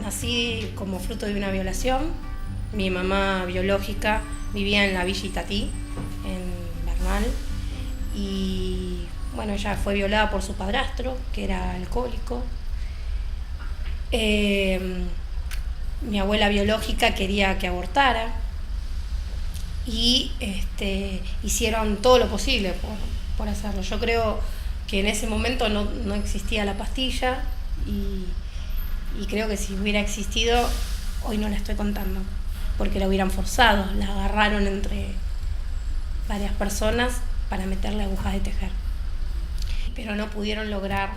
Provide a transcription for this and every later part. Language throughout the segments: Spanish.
Nací como fruto de una violación. Mi mamá biológica vivía en la Villa Itatí, en Bernal, y bueno, ella fue violada por su padrastro, que era alcohólico. Mi abuela biológica quería que abortara y hicieron todo lo posible por hacerlo. Yo creo que en ese momento no existía la pastilla y creo que si hubiera existido, hoy no la estoy contando, porque la hubieran forzado, la agarraron entre varias personas para meterle agujas de tejer. Pero no pudieron lograr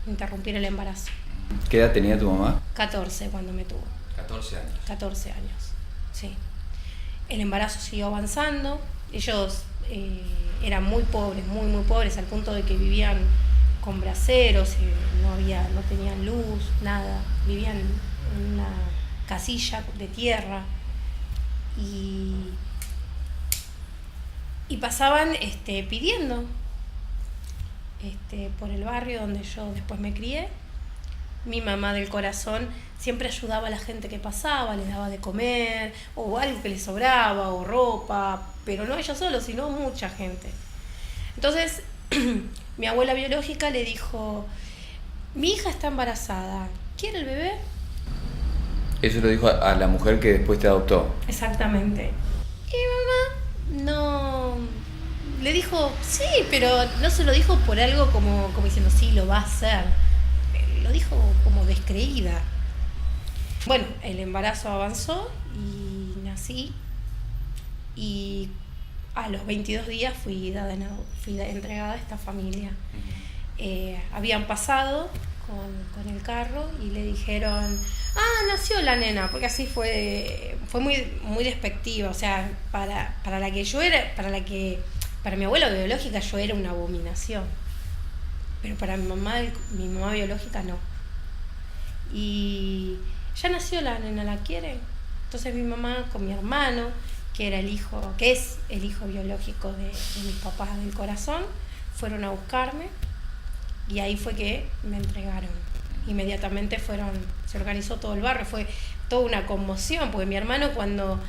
interrumpir el embarazo. ¿Qué edad tenía tu mamá? 14 cuando me tuvo. 14 años. 14 años, sí. El embarazo siguió avanzando. Ellos eran muy pobres, al punto de que vivían con braseros, no tenían luz, nada. Vivían en una casilla de tierra y pasaban pidiendo por el barrio donde yo después me crié. Mi mamá del corazón siempre ayudaba a la gente que pasaba, les daba de comer, o algo que les sobraba, o ropa, pero no ella solo, sino mucha gente. Entonces, mi abuela biológica le dijo: mi hija está embarazada, ¿quiere el bebé? Eso lo dijo a la mujer que después te adoptó. Exactamente. Y mamá no... Le dijo sí, pero no se lo dijo por algo como diciendo sí, lo va a hacer. Lo dijo como descreída. Bueno, el embarazo avanzó y nací, y a los 22 días fui entregada a esta familia. Habían pasado con el carro y le dijeron: nació la nena, porque así fue muy despectiva. O sea, para mi abuela biológica yo era una abominación, pero para mi mamá biológica no. Y ya nació la nena, ¿la quiere? Entonces mi mamá con mi hermano, que es el hijo biológico de mis papás del corazón, fueron a buscarme, y ahí fue que me entregaron. Inmediatamente se organizó todo el barrio, fue toda una conmoción, porque mi hermano cuando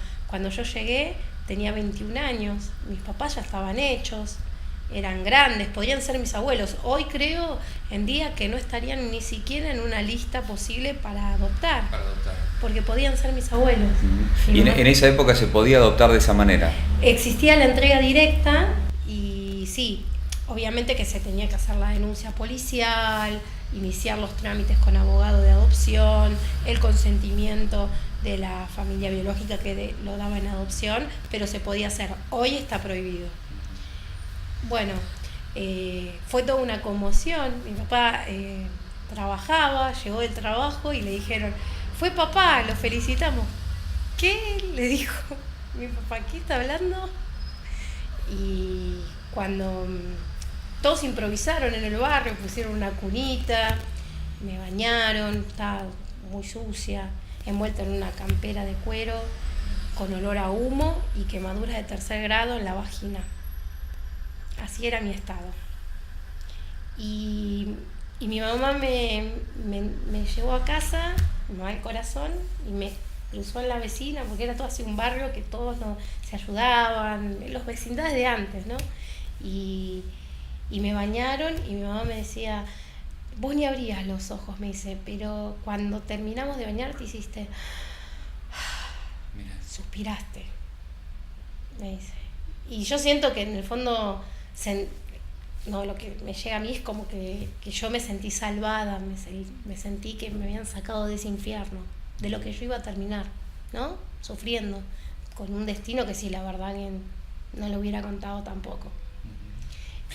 yo llegué tenía 21 años, mis papás ya estaban hechos, eran grandes, podían ser mis abuelos. Hoy creo en día que no estarían ni siquiera en una lista posible para adoptar. Porque podían ser mis abuelos. ¿Y en esa época se podía adoptar de esa manera? Existía la entrega directa y sí, obviamente que se tenía que hacer la denuncia policial, iniciar los trámites con abogado de adopción, el consentimiento de la familia biológica que lo daba en adopción, pero se podía hacer. Hoy está prohibido. Bueno, fue toda una conmoción. Mi papá trabajaba, llegó del trabajo y le dijeron: fue papá, lo felicitamos. ¿Qué? Le dijo mi papá, ¿qué está hablando? Y cuando todos improvisaron en el barrio, pusieron una cunita, me bañaron, estaba muy sucia, envuelta en una campera de cuero, con olor a humo y quemaduras de 3er grado en la vagina. Así era mi estado. Y mi mamá me llevó a casa, me va al corazón, y me cruzó en la vecina, porque era todo así un barrio que todos se ayudaban, los vecindades de antes, ¿no? Y me bañaron, y mi mamá me decía: vos ni abrías los ojos, me dice, pero cuando terminamos de bañarte hiciste... suspiraste, me dice. Y yo siento que en el fondo... lo que me llega a mí es como que yo me sentí salvada, me sentí que me habían sacado de ese infierno, de lo que yo iba a terminar, ¿no? Sufriendo, con un destino que sí, la verdad, no lo hubiera contado tampoco.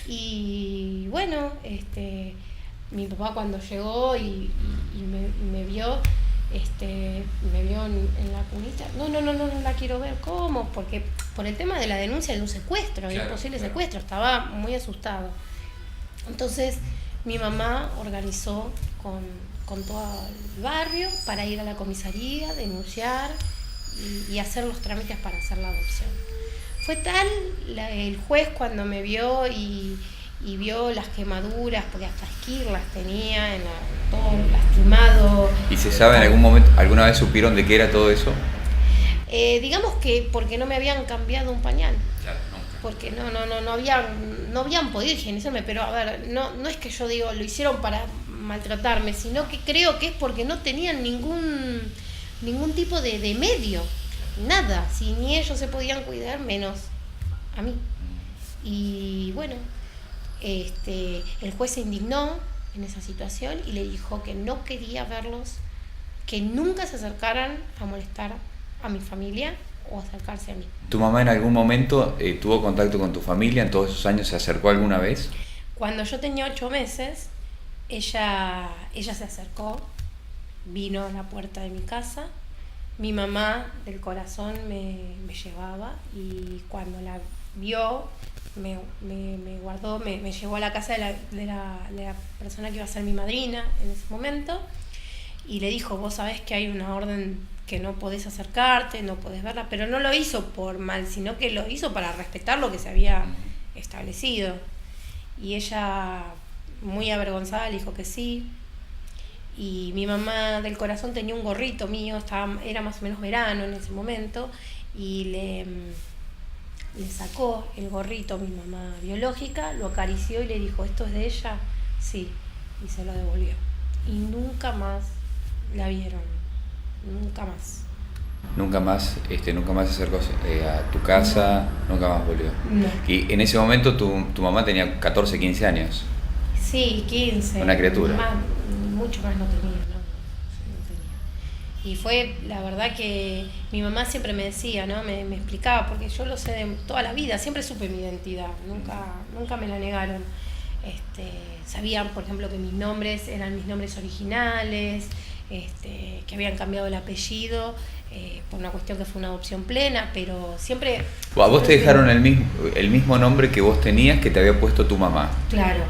Y bueno, mi papá cuando llegó y me vio, me vio en la cunita. No la quiero ver. ¿Cómo? Porque por el tema de la denuncia de un secuestro, de un posible secuestro, estaba muy asustado. Entonces mi mamá organizó con con todo el barrio para ir a la comisaría, denunciar y hacer los trámites para hacer la adopción. Fue tal el juez cuando me vio y vio las quemaduras, porque hasta esquirlas tenía, todo lastimado. ¿Y se sabe en algún momento, alguna vez supieron de qué era todo eso? Digamos que porque no me habían cambiado un pañal. Claro, nunca. Porque no habían podido higienizarme, pero a ver, no es que yo digo lo hicieron para maltratarme, sino que creo que es porque no tenían ningún tipo de medio, nada, si ni ellos se podían cuidar, menos a mí. Y bueno, el juez se indignó en esa situación y le dijo que no quería verlos, que nunca se acercaran a molestar a mi familia o acercarse a mí. ¿Tu mamá en algún momento tuvo contacto con tu familia? ¿En todos esos años se acercó alguna vez? Cuando yo tenía 8 meses, ella se acercó, vino a la puerta de mi casa. Mi mamá del corazón me llevaba y cuando la vio me guardó, me llevó a la casa de la persona que iba a ser mi madrina en ese momento y le dijo, vos sabés que hay una orden que no podés acercarte, no podés verla, pero no lo hizo por mal, sino que lo hizo para respetar lo que se había establecido. Y ella, muy avergonzada, le dijo que sí. Y mi mamá del corazón tenía un gorrito mío, era más o menos verano en ese momento, y le sacó el gorrito a mi mamá biológica, lo acarició y le dijo, ¿esto es de ella? Sí, y se lo devolvió. Y nunca más la vieron, nunca más. Nunca más se acercó a tu casa, nunca más volvió. No. Y en ese momento tu mamá tenía 14, 15 años. Sí, 15. Una criatura. Mucho más no tenía, ¿no? No tenía. Y fue, la verdad que mi mamá siempre me decía, ¿no? Me explicaba, porque yo lo sé de toda la vida, siempre supe mi identidad, nunca me la negaron. Sabían, por ejemplo, que mis nombres eran mis nombres originales, que habían cambiado el apellido, por una cuestión que fue una adopción plena, pero siempre... ¿A vos te dejaron el mismo nombre que vos tenías que te había puesto tu mamá? Claro,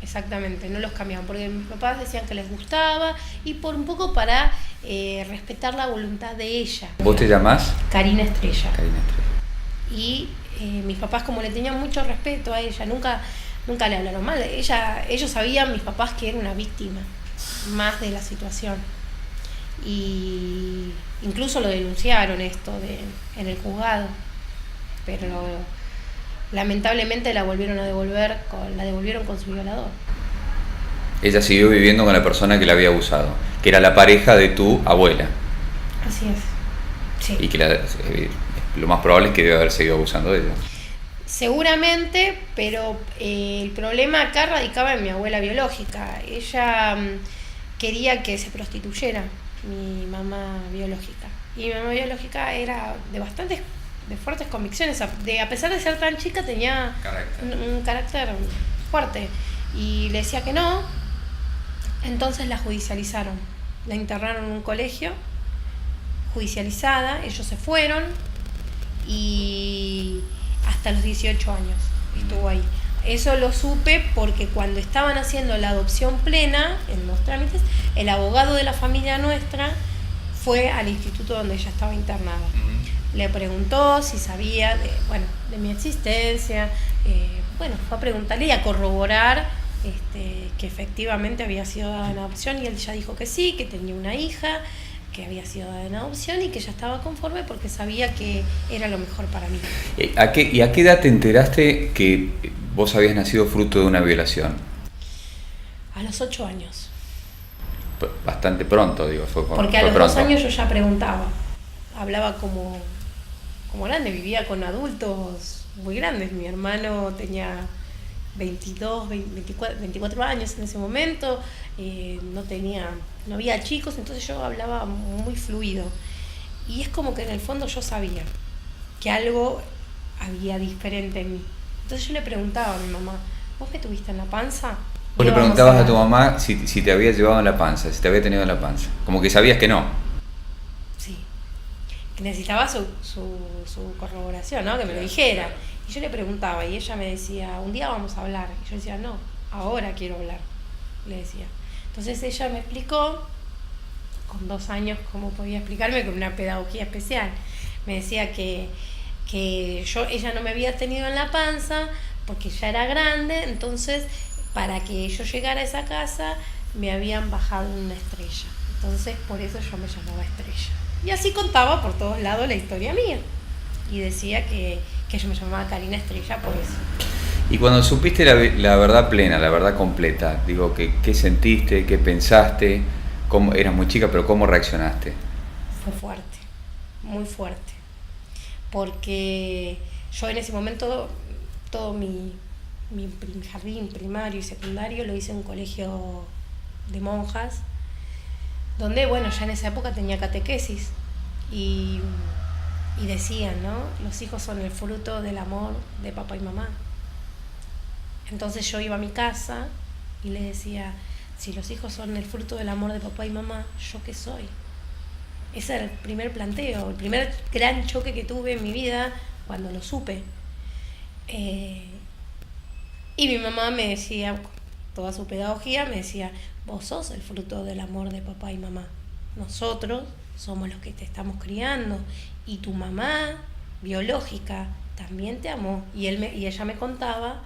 exactamente, no los cambiaban, porque mis papás decían que les gustaba y por un poco para respetar la voluntad de ella. ¿Vos te llamás? Karina Estrella. Karina Estrella. Y mis papás, como le tenían mucho respeto a ella, nunca le hablaron mal. Ellos sabían, mis papás, que era una víctima más de la situación. Y incluso lo denunciaron en el juzgado, pero lamentablemente la devolvieron con su violador. Ella siguió viviendo con la persona que la había abusado, que era la pareja de tu abuela. Así es. Sí. Y que lo más probable es que debe haber seguido abusando de ella. Seguramente, pero el problema acá radicaba en mi abuela biológica. Ella quería que se prostituyera, mi mamá biológica. Y mi mamá biológica era de fuertes convicciones. A pesar de ser tan chica, tenía un carácter fuerte. Y le decía que no, entonces la judicializaron. La internaron en un colegio, judicializada, ellos se fueron y hasta los 18 años estuvo ahí. Eso lo supe porque cuando estaban haciendo la adopción plena, en los trámites, el abogado de la familia nuestra fue al instituto donde ella estaba internada. Le preguntó si sabía de mi existencia, fue a preguntarle y a corroborar que efectivamente había sido dada en adopción, y él ya dijo que sí, que tenía una hija, que había sido dada en adopción y que ya estaba conforme porque sabía que era lo mejor para mí. ¿Y a qué edad te enteraste que vos habías nacido fruto de una violación? A los 8 años. Bastante pronto, digo. Porque a los 2 años yo ya preguntaba. Hablaba como grande, vivía con adultos muy grandes. Mi hermano tenía 24 años en ese momento, no había chicos, entonces yo hablaba muy fluido. Y es como que en el fondo yo sabía que algo había diferente en mí. Entonces yo le preguntaba a mi mamá, ¿vos me tuviste en la panza? Vos le preguntabas a tu mamá si te había llevado en la panza, si te había tenido en la panza. Como que sabías que no. Sí. Que necesitaba su corroboración, ¿no? Que me lo dijera. Y yo le preguntaba y ella me decía, un día vamos a hablar. Y yo decía, no, ahora quiero hablar, le decía. Entonces ella me explicó, con 2 años, cómo podía explicarme, con una pedagogía especial. Me decía que ella no me había tenido en la panza porque ya era grande, entonces para que yo llegara a esa casa me habían bajado una estrella. Entonces por eso yo me llamaba Estrella. Y así contaba por todos lados la historia mía. Y decía que yo me llamaba Karina Estrella por eso. Y cuando supiste la verdad plena, la verdad completa, digo, ¿qué sentiste, qué pensaste? ¿Cómo, eras muy chica, pero cómo reaccionaste? Fue fuerte, muy fuerte. Porque yo en ese momento, todo mi jardín primario y secundario lo hice en un colegio de monjas, donde, bueno, ya en esa época tenía catequesis. Y decían, ¿no? Los hijos son el fruto del amor de papá y mamá. Entonces yo iba a mi casa y le decía, si los hijos son el fruto del amor de papá y mamá, ¿yo qué soy? Ese era el primer planteo, el primer gran choque que tuve en mi vida cuando lo supe. Y mi mamá me decía, toda su pedagogía, me decía, vos sos el fruto del amor de papá y mamá. Nosotros somos los que te estamos criando. Y tu mamá biológica también te amó. Y ella me contaba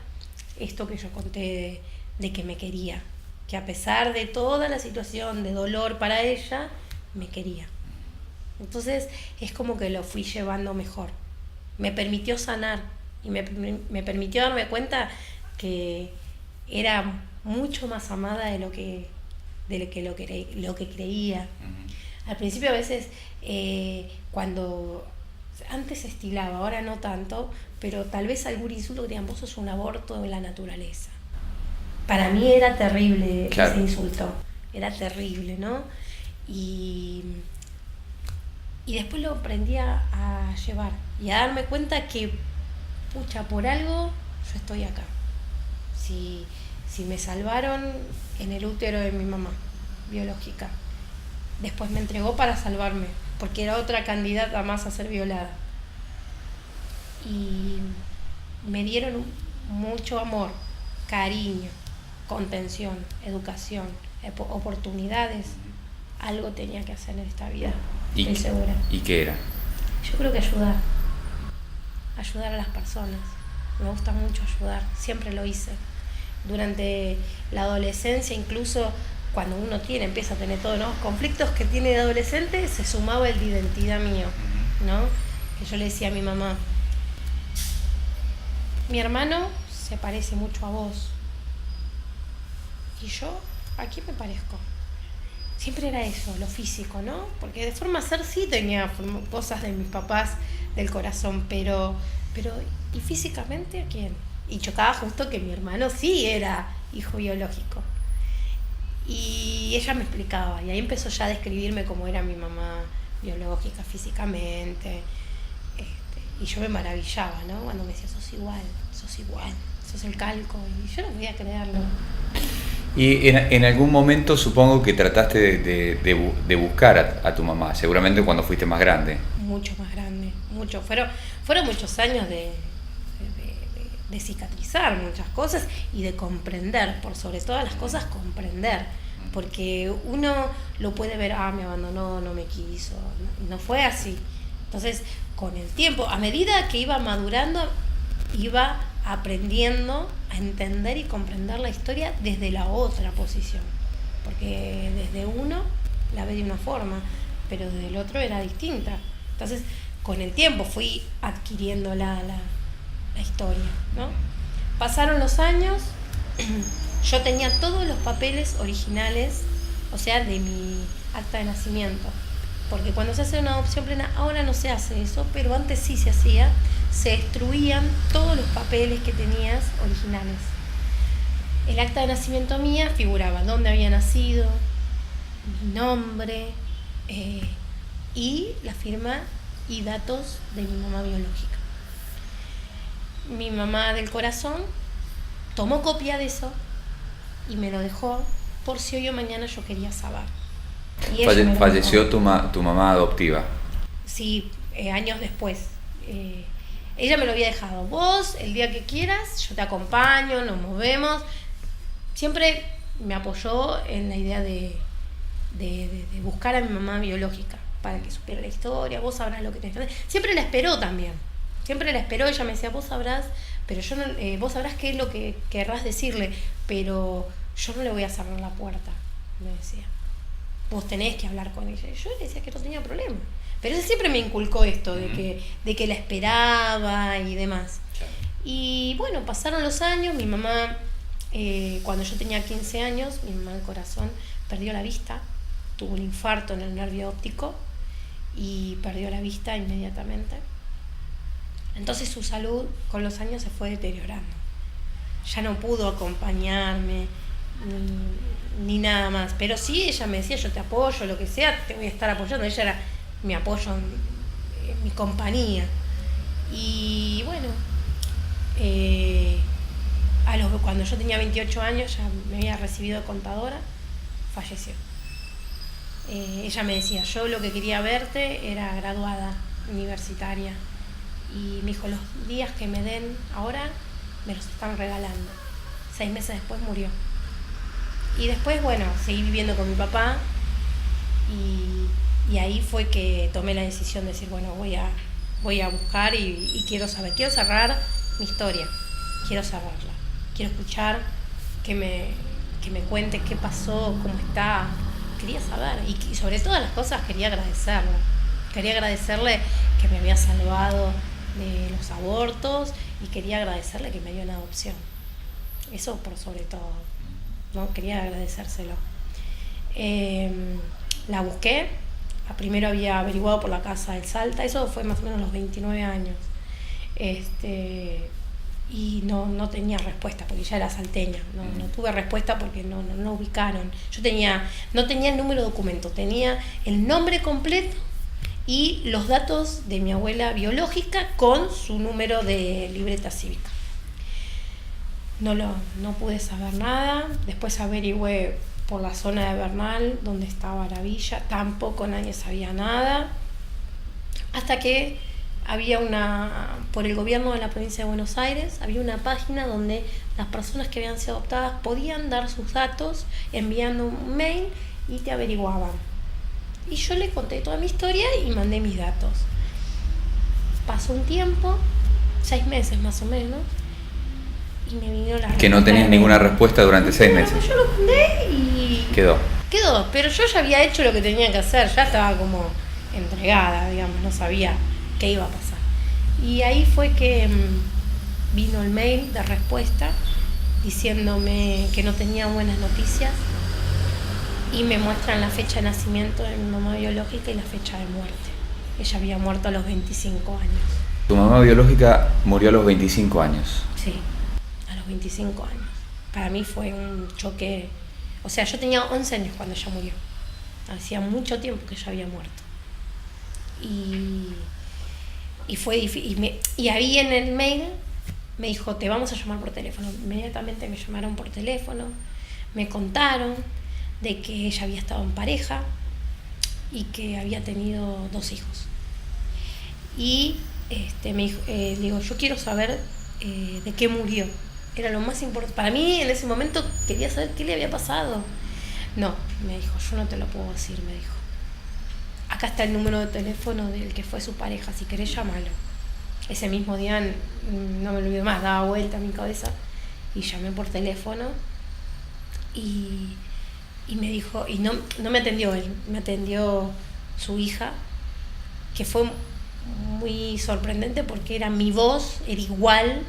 esto que yo conté de que me quería. Que a pesar de toda la situación de dolor para ella, me quería. Entonces es como que lo fui llevando mejor. Me permitió sanar y me permitió darme cuenta que era mucho más amada de lo que creía. Uh-huh. Al principio a veces cuando antes se estilaba, ahora no tanto, pero tal vez algún insulto que digan, vos sos un aborto de la naturaleza. Para mí era terrible, claro, ese insulto, era terrible, ¿no? Y después lo aprendí a llevar y a darme cuenta que, pucha, por algo yo estoy acá. Si me salvaron en el útero de mi mamá biológica, después me entregó para salvarme, porque era otra candidata más a ser violada. Y me dieron mucho amor, cariño, contención, educación, oportunidades. Algo tenía que hacer en esta vida, estoy segura. ¿Y qué era? Yo creo que ayudar a las personas. Me gusta mucho ayudar, siempre lo hice. Durante la adolescencia, incluso cuando uno empieza a tener todos los conflictos que tiene de adolescente, se sumaba el de identidad mío, ¿no? Que yo le decía a mi mamá, mi hermano se parece mucho a vos. ¿Y yo? ¿A quién me parezco? Siempre era eso, lo físico, ¿no? Porque de forma de ser sí tenía cosas de mis papás del corazón, pero ¿y físicamente a quién? Y chocaba justo que mi hermano sí era hijo biológico. Y ella me explicaba, y ahí empezó ya a describirme cómo era mi mamá biológica, físicamente. Y yo me maravillaba, ¿no? Cuando me decía, sos igual, sos el calco. Y yo no podía creerlo. Y en algún momento supongo que trataste de buscar a tu mamá, seguramente cuando fuiste más grande. Mucho más grande, mucho. Fueron muchos años de cicatrizar muchas cosas y de comprender, por sobre todas las cosas comprender, porque uno lo puede ver, me abandonó, no me quiso, no fue así. Entonces, con el tiempo, a medida que iba madurando, iba aprendiendo a entender y comprender la historia desde la otra posición, porque desde uno la ve de una forma, pero desde el otro era distinta. Entonces, con el tiempo fui adquiriendo la historia, ¿no? Pasaron los años, yo tenía todos los papeles originales, o sea, de mi acta de nacimiento, porque cuando se hace una adopción plena, ahora no se hace eso, pero antes sí se hacía, se destruían todos los papeles que tenías originales. El acta de nacimiento mía figuraba dónde había nacido, mi nombre y la firma y datos de mi mamá biológica. Mi mamá del corazón tomó copia de eso y me lo dejó por si hoy o mañana yo quería saber. ¿Falleció tu mamá adoptiva? Sí, años después. Ella me lo había dejado. Vos, el día que quieras, yo te acompaño, nos movemos. Siempre me apoyó en la idea de buscar a mi mamá biológica para que supiera la historia, vos sabrás lo que tenés que hacer. Siempre la esperó también, siempre la esperó, ella me decía, vos sabrás, pero yo no, vos sabrás qué es lo que querrás decirle, pero yo no le voy a cerrar la puerta, me decía. Vos tenés que hablar con ella. Y yo le decía que no tenía problema. Pero él siempre me inculcó esto, de que la esperaba y demás. Claro. Y bueno, pasaron los años, mi mamá, cuando yo tenía 15 años, mi mamá del corazón perdió la vista, tuvo un infarto en el nervio óptico y perdió la vista inmediatamente. Entonces su salud con los años se fue deteriorando. Ya no pudo acompañarme ni nada más. Pero sí, ella me decía, yo te apoyo, lo que sea, te voy a estar apoyando. Ella era mi apoyo, mi compañía. Y bueno, cuando yo tenía 28 años, ya me había recibido de contadora, falleció. Ella me decía, yo lo que quería verte era graduada universitaria. Y me dijo, los días que me den ahora me los están regalando. 6 meses después murió. Y después, bueno, seguí viviendo con mi papá y ahí fue que tomé la decisión de decir, bueno, voy a buscar y quiero saber, quiero cerrar mi historia, quiero cerrarla, quiero escuchar que me cuente qué pasó, cómo está, quería saber y sobre todas las cosas quería agradecerle que me había salvado de los abortos y quería agradecerle que me dio una adopción, eso por sobre todo, ¿no? Quería agradecérselo. La busqué, primero había averiguado por la casa del Salta, eso fue más o menos a los 29 años, y no tenía respuesta porque ya era salteña, no tuve respuesta porque no ubicaron. Yo no tenía el número de documento, tenía el nombre completo y los datos de mi abuela biológica con su número de libreta cívica. No pude saber nada. Después averigüé por la zona de Bernal donde estaba la villa, tampoco nadie sabía nada, hasta que había por el gobierno de la provincia de Buenos Aires, había una página donde las personas que habían sido adoptadas podían dar sus datos enviando un mail y te averiguaban. Y yo le conté toda mi historia y mandé mis datos. Pasó un tiempo, 6 meses más o menos, y me vino la... Que no tenías ninguna respuesta durante 6 meses. Yo lo mandé y... Quedó, pero yo ya había hecho lo que tenía que hacer, ya estaba como entregada, digamos, no sabía qué iba a pasar. Y ahí fue que vino el mail de respuesta diciéndome que no tenía buenas noticias y me muestran la fecha de nacimiento de mi mamá biológica y la fecha de muerte. Ella había muerto a los 25 años. Tu mamá biológica murió a los 25 años. Sí, a los 25 años. Para mí fue un choque. O sea, yo tenía 11 años cuando ella murió. Hacía mucho tiempo que ella había muerto. Y fue difícil. Y ahí en el mail me dijo, te vamos a llamar por teléfono. Inmediatamente me llamaron por teléfono, me contaron de que ella había estado en pareja y que había tenido 2 hijos. Y me dijo, digo, yo quiero saber de qué murió. Era lo más importante. Para mí en ese momento quería saber qué le había pasado. No, me dijo, yo no te lo puedo decir, me dijo. Acá está el número de teléfono del que fue su pareja, si querés llámalo. Ese mismo día, no me olvido más, daba vuelta a mi cabeza y llamé por teléfono y me dijo, y no me atendió él, me atendió su hija, que fue muy sorprendente porque era mi voz, era igual,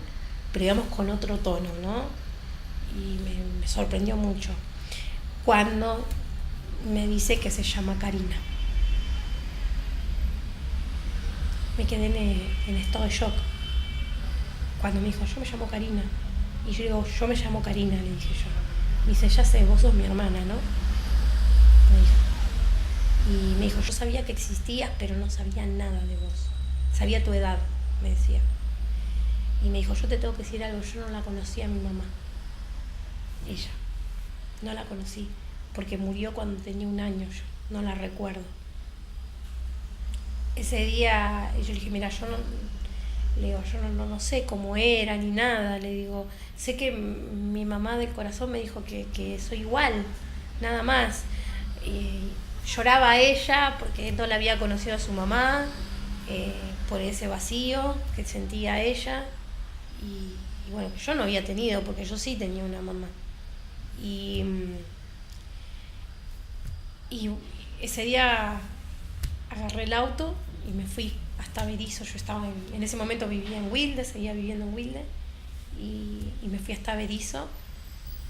pero digamos con otro tono, ¿no? Y me sorprendió mucho cuando me dice que se llama Karina. Me quedé en estado de shock cuando me dijo, yo me llamo Karina. Y yo digo, yo me llamo Karina, le dije yo. Me dice, ya sé, vos sos mi hermana, ¿no? Me dijo. Y me dijo, yo sabía que existías, pero no sabía nada de vos. Sabía tu edad, me decía. Y me dijo, yo te tengo que decir algo, yo no la conocía a mi mamá. Ella. No la conocí, porque murió cuando tenía 1 año yo. No la recuerdo. Ese día yo le dije, mira, yo Le digo, yo no sé cómo era ni nada. Le digo, sé que mi mamá del corazón me dijo que soy igual, nada más. Y lloraba ella porque no la había conocido a su mamá, por ese vacío que sentía ella. Y bueno, que yo no había tenido, porque yo sí tenía una mamá. Y ese día agarré el auto y me fui hasta Berisso. Yo estaba en ese momento vivía en Wilde, seguía viviendo en Wilde, y me fui hasta Berisso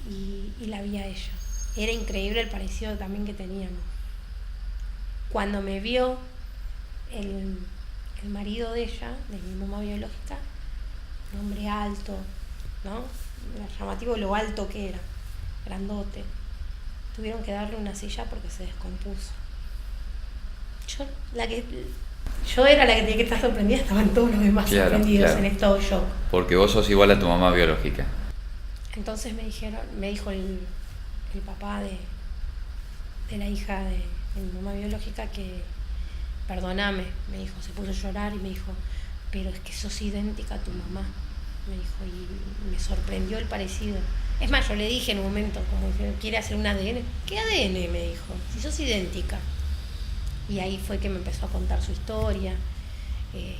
y la vi a ella. Era increíble el parecido también que teníamos. Cuando me vio el marido de ella, de mi mamá biológica, un hombre alto, ¿no? Era llamativo lo alto que era, grandote. Tuvieron que darle una silla porque se descompuso. Yo era la que tenía que estar sorprendida, estaban todos los demás sorprendidos, en estado de shock. Porque vos sos igual a tu mamá biológica. Entonces me dijo el papá de la hija de mi mamá biológica que, perdóname, me dijo, se puso a llorar y me dijo, pero es que sos idéntica a tu mamá, me dijo, y me sorprendió el parecido. Es más, yo le dije en un momento, como que quiere hacer un ADN. ¿Qué ADN? Me dijo, si sos idéntica. Y ahí fue que me empezó a contar su historia,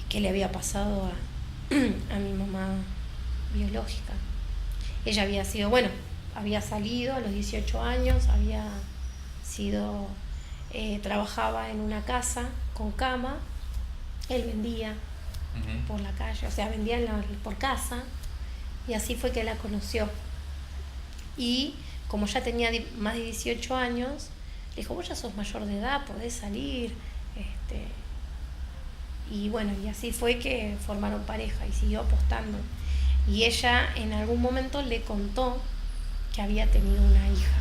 qué le había pasado a mi mamá biológica. Ella había sido, había salido a los 18 años, había sido, trabajaba en una casa con cama, él vendía por la calle, o sea, vendía por casa, y así fue que la conoció. Y como ya tenía más de 18 años, le dijo, vos ya sos mayor de edad, podés salir. Y bueno, y así fue que formaron pareja y siguió apostando. Y ella en algún momento le contó que había tenido una hija.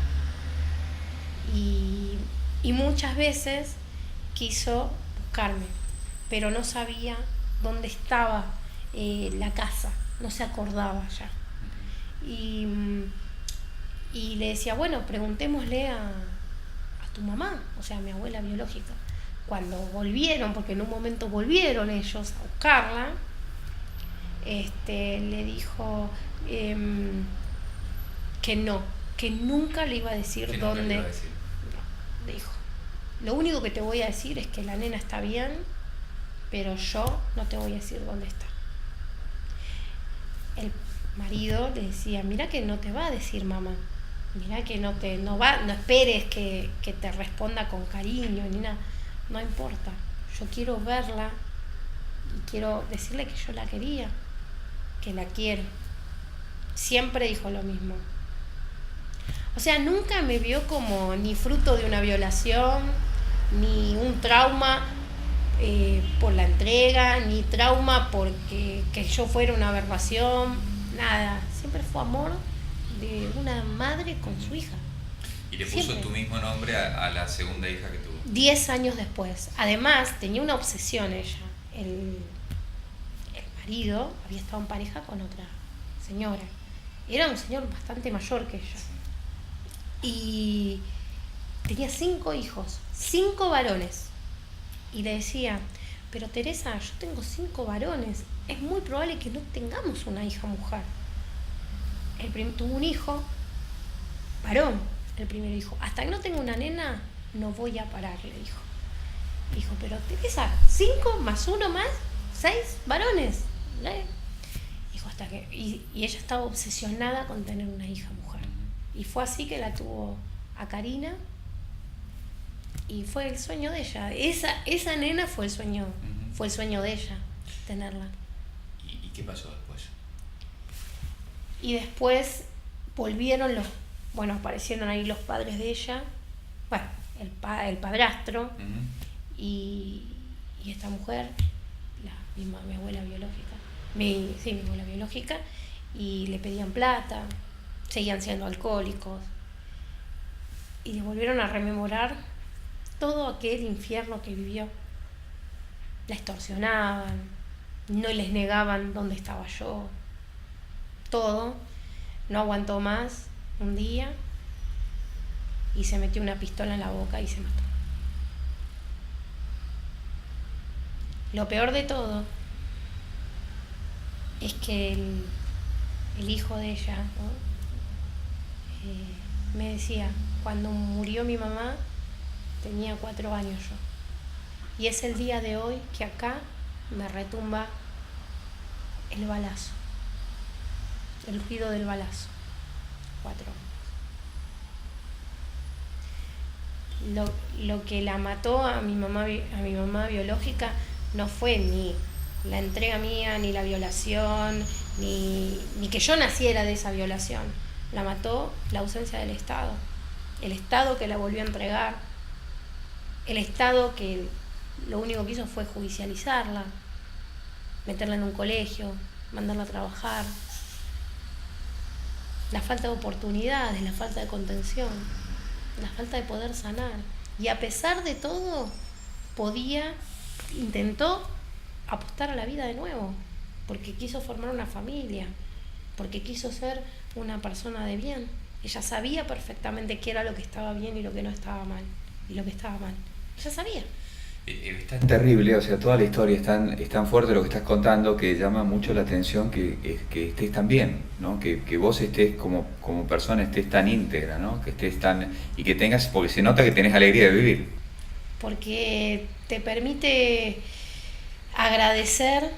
Y muchas veces quiso buscarme, pero no sabía dónde estaba la casa, no se acordaba ya. Y le decía, preguntémosle a tu mamá, o sea, a mi abuela biológica. Cuando volvieron, porque en un momento volvieron ellos a buscarla, le dijo que no, que nunca le iba a decir dónde. No, le dijo, lo único que te voy a decir es que la nena está bien, pero yo no te voy a decir dónde está. El marido le decía, mira que no te va a decir mamá, mira que no esperes que te responda con cariño ni nada, no importa, yo quiero verla y quiero decirle que yo la quería, que la quiero. Siempre dijo lo mismo. O sea, nunca me vio como ni fruto de una violación, ni un trauma por la entrega, ni trauma porque que yo fuera una aberración, nada. Siempre fue amor de una madre con su hija. ¿Y le puso siempre tu mismo nombre a la segunda hija que tuvo? 10 años después. Además, tenía una obsesión ella. El marido había estado en pareja con otra señora. Era un señor bastante mayor que ella. Y tenía 5 hijos, 5 varones. Y le decía, pero Teresa, yo tengo 5 varones, es muy probable que no tengamos una hija mujer. Tuvo un hijo, varón, el primer hijo. Hasta que no tenga una nena, no voy a parar, le dijo. Dijo, pero Teresa, 5 más 1 más 6 varones. Dijo, hasta que. Y ella estaba obsesionada con tener una hija mujer. Y fue así que la tuvo a Karina. Y fue el sueño de ella. Esa nena fue el sueño de ella, tenerla. ¿Y qué pasó después? Y después volvieron aparecieron ahí los padres de ella, el padrastro, y esta mujer, mi abuela biológica, mi abuela biológica, y le pedían plata, seguían siendo alcohólicos, y le volvieron a rememorar todo aquel infierno que vivió. La extorsionaban, no les negaban dónde estaba yo, todo. No aguantó más un día y se metió una pistola en la boca y se mató. Lo peor de todo es que el hijo de ella, ¿no? Me decía, cuando murió mi mamá tenía 4 años yo. Y es el día de hoy que acá me retumba el balazo, el ruido del balazo. 4 años. Lo que la mató a mi mamá biológica no fue ni la entrega mía, ni la violación, ni que yo naciera de esa violación. La mató la ausencia del Estado. El Estado que la volvió a entregar. El Estado que lo único que hizo fue judicializarla, meterla en un colegio, mandarla a trabajar. La falta de oportunidades, la falta de contención, la falta de poder sanar. Y a pesar de todo, intentó apostar a la vida de nuevo, porque quiso formar una familia, porque quiso ser una persona de bien. Ella sabía perfectamente qué era lo que estaba bien y lo que no estaba mal, y lo que estaba mal. Ella sabía. Es tan terrible, o sea, toda la historia es tan fuerte lo que estás contando, que llama mucho la atención que estés tan bien, ¿no? Que vos estés como persona, estés tan íntegra, ¿no? Que estés tan... y que tengas, porque se nota que tenés alegría de vivir. Porque te permite agradecer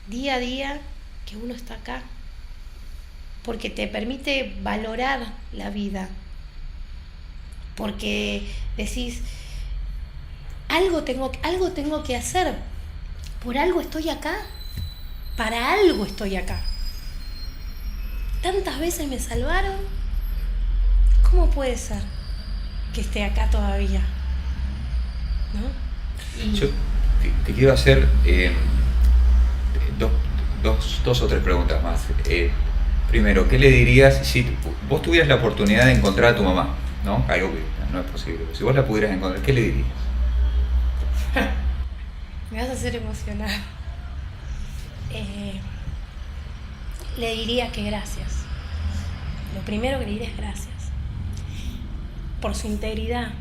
día a día que uno está acá. Porque te permite valorar la vida. Porque decís, algo tengo que hacer. Por algo estoy acá. Para algo estoy acá. Tantas veces me salvaron. ¿Cómo puede ser que esté acá todavía? ¿No? Yo te quiero hacer dos o tres preguntas más. Primero, ¿qué le dirías si vos tuvieras la oportunidad de encontrar a tu mamá? ¿No? Algo que no es posible. Si vos la pudieras encontrar, ¿qué le dirías? Me vas a hacer emocionar. Le diría que gracias. Lo primero que le diría es gracias. Por su integridad.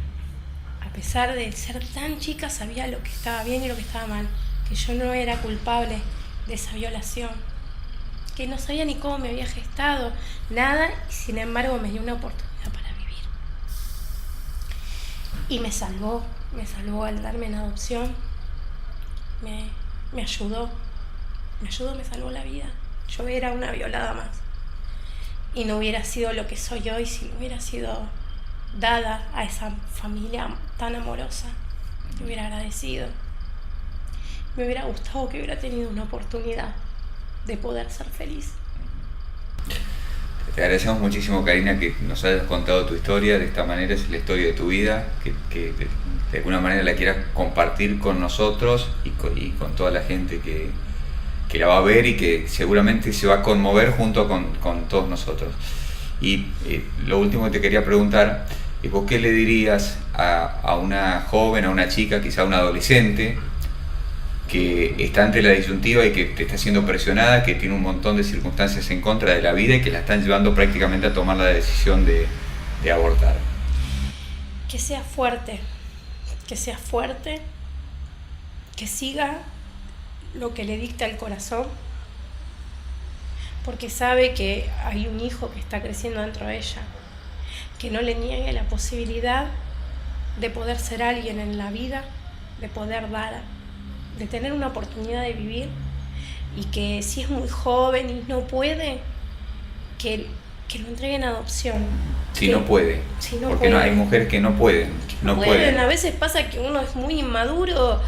A pesar de ser tan chica, sabía lo que estaba bien y lo que estaba mal. Que yo no era culpable de esa violación. Que no sabía ni cómo me había gestado. Nada, y sin embargo me dio una oportunidad para vivir. Y me salvó al darme en adopción. Me ayudó, me salvó la vida. Yo era una violada más. Y no hubiera sido lo que soy hoy si no hubiera sido dada a esa familia tan amorosa. Me hubiera agradecido. Me hubiera gustado que hubiera tenido una oportunidad de poder ser feliz. Te agradecemos muchísimo, Karina, que nos hayas contado tu historia. De esta manera es la historia de tu vida, que de alguna manera la quieras compartir con nosotros y con toda la gente que la va a ver y que seguramente se va a conmover junto con todos nosotros. Y lo último que te quería preguntar es: ¿vos qué le dirías a una joven, a una chica, quizá a una adolescente, que está ante la disyuntiva y que te está siendo presionada, que tiene un montón de circunstancias en contra de la vida y que la están llevando prácticamente a tomar la decisión de abortar? Que sea fuerte, que siga lo que le dicta el corazón, porque sabe que hay un hijo que está creciendo dentro de ella, que no le niegue la posibilidad de poder ser alguien en la vida, de poder dar, de tener una oportunidad de vivir, y que si es muy joven y no puede, que lo entreguen en adopción. Si no puede, porque puede. No hay mujeres que no pueden. No pueden. A veces pasa que uno es muy inmaduro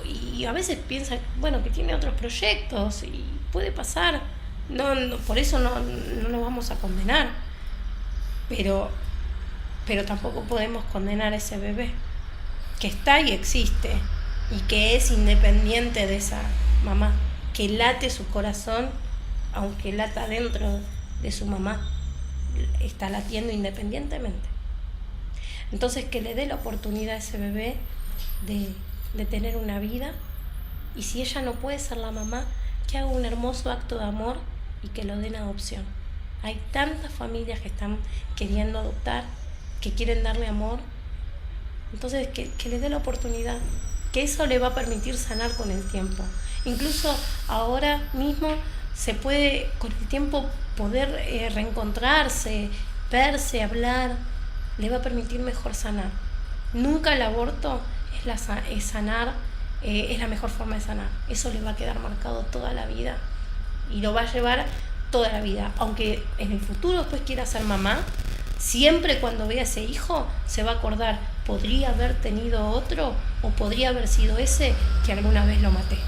y a veces piensa, bueno, que tiene otros proyectos, y puede pasar. No, por eso no nos vamos a condenar. Pero tampoco podemos condenar a ese bebé que está y existe, y que es independiente de esa mamá, que late su corazón, aunque lata dentro de su mamá, está latiendo independientemente. Entonces, que le dé la oportunidad a ese bebé de tener una vida, y si ella no puede ser la mamá, que haga un hermoso acto de amor y que lo den adopción. Hay tantas familias que están queriendo adoptar, que quieren darle amor. Entonces, que le dé la oportunidad, que eso le va a permitir sanar con el tiempo. Incluso ahora mismo se puede con el tiempo poder reencontrarse, verse, hablar, le va a permitir mejor sanar. Nunca el aborto es sanar, es la mejor forma de sanar. Eso le va a quedar marcado toda la vida y lo va a llevar toda la vida. Aunque en el futuro después quiera ser mamá, siempre cuando vea a ese hijo se va a acordar, podría haber tenido otro o podría haber sido ese que alguna vez lo maté.